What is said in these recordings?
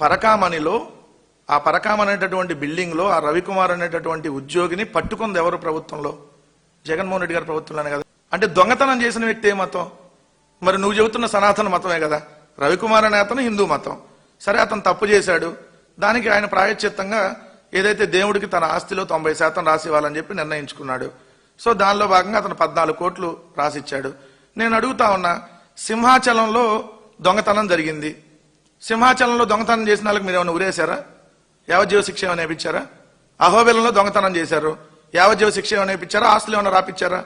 పరకామణిలో ఆ పరకామణి అనేటటువంటి బిల్డింగ్లో ఆ రవికుమార్ అనేటటువంటి ఉద్యోగిని పట్టుకుంది ఎవరు ప్రభుత్వంలో? జగన్మోహన్ రెడ్డి గారి ప్రభుత్వంలోనే కదా. అంటే దొంగతనం చేసిన వ్యక్తి ఏ మతం? మరి నువ్వు చెబుతున్న సనాతన మతమే కదా. రవికుమార్ అనే అతను హిందూ మతం. సరే, అతను తప్పు చేశాడు, దానికి ఆయన ప్రాయశ్చిత్తంగా ఏదైతే దేవుడికి తన ఆస్తిలో 90% రాసి ఇవ్వాలని చెప్పి నిర్ణయించుకున్నాడు. సో దానిలో భాగంగా అతను 14 కోట్లు రాసిచ్చాడు. నేను అడుగుతా ఉన్నా, సింహాచలంలో దొంగతనం జరిగింది. సింహాచలంలో దొంగతనం చేసిన వాళ్ళకి మీరు ఏమైనా ఉరేశారా? యావజ్జీవ శిక్ష ఏమైనా నేర్పించారా? అహోబిలంలో దొంగతనం చేశారు, యావజ్జీవ శిక్ష ఏమైనా నేర్పించారా? ఆస్తులు ఏమైనా రాపించారా?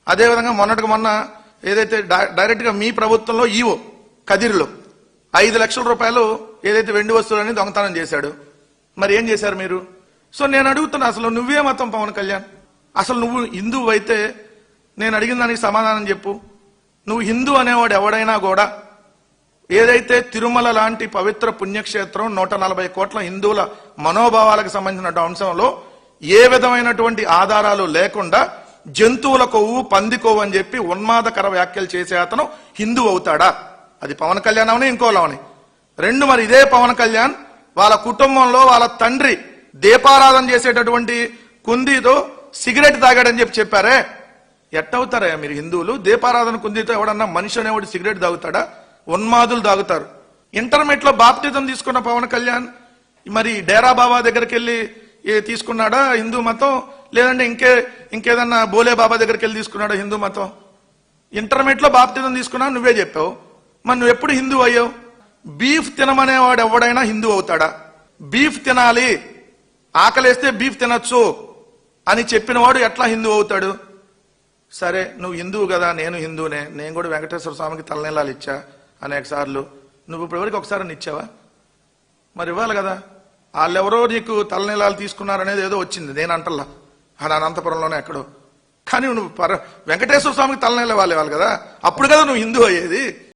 అదేవిధంగా మొన్న ఏదైతే డైరెక్ట్ గా మీ ప్రభుత్వంలో ఈవో కదిరిలో 5 లక్షల రూపాయలు ఏదైతే వెండి వస్తువులని దొంగతనం చేశాడు. మరి ఏం చేశారు మీరు? సో నేను అడుగుతున్నా, అసలు నువ్వే మతం పవన్ కళ్యాణ్? అసలు నువ్వు హిందువు అయితే నేను అడిగిన దానికి సమాధానం చెప్పు. నువ్వు హిందూ అనేవాడు ఎవడైనా కూడా ఏదైతే తిరుమల లాంటి పవిత్ర పుణ్యక్షేత్రం 140 కోట్ల హిందువుల మనోభావాలకు సంబంధించిన అంశంలో ఏ విధమైనటువంటి ఆధారాలు లేకుండా జంతువుల కొవ్వు, పంది కొవ్వు అని చెప్పి ఉన్మాదకర వ్యాఖ్యలు చేసే అతను హిందూ అవుతాడా? అది పవన్ కళ్యాణ్ అవని ఇంకోలవని. రెండు, మరి ఇదే పవన్ కళ్యాణ్ వాళ్ళ కుటుంబంలో వాళ్ళ తండ్రి దీపారాధన చేసేటటువంటి కుందీతో సిగరెట్ తాగాడని చెప్పారే, ఎట్టవుతారా మీరు హిందువులు? దీపారాధన కుందీతో ఎవడన్నా మనిషి అనేవాడు సిగరెట్ తాగుతాడా? ఉన్మాదులు తాగుతారు. ఇంటర్మీడియట్ లో బాప్టిజం తీసుకున్న పవన్ కళ్యాణ్ మరి డేరా బాబా దగ్గరికి వెళ్ళి తీసుకున్నాడా హిందూ మతం? లేదంటే ఇంకేదన్నా బోలే బాబా దగ్గరికి వెళ్ళి తీసుకున్నాడా హిందూ మతం? ఇంటర్మీడియట్ లో బాప్టిజం తీసుకున్నా నువ్వే చెప్పావు. మరి నువ్వు ఎప్పుడు హిందూ అయ్యావు? బీఫ్ తినమనేవాడు ఎవడైనా హిందూ అవుతాడా? బీఫ్ తినాలి, ఆకలేస్తే బీఫ్ తినొచ్చు అని చెప్పిన వాడు ఎట్లా హిందూ అవుతాడు? సరే, నువ్వు హిందువు కదా, నేను హిందూనే, నేను కూడా వెంకటేశ్వర స్వామికి తలనీలాలు ఇచ్చా అనేక సార్లు. నువ్వు ఇప్పటివరకు ఒకసారి ఇచ్చావా? మరి ఇవ్వాలి కదా. వాళ్ళెవరో నీకు తలనీలాలు తీసుకున్నారనేది ఏదో వచ్చింది, నేను అంటల్లా, అది అనంతపురంలోనే ఎక్కడో. కానీ నువ్వు వెంకటేశ్వర స్వామికి తలనీళ్ళు ఇవ్వాలి కదా, అప్పుడు కదా నువ్వు హిందూ అయ్యేది.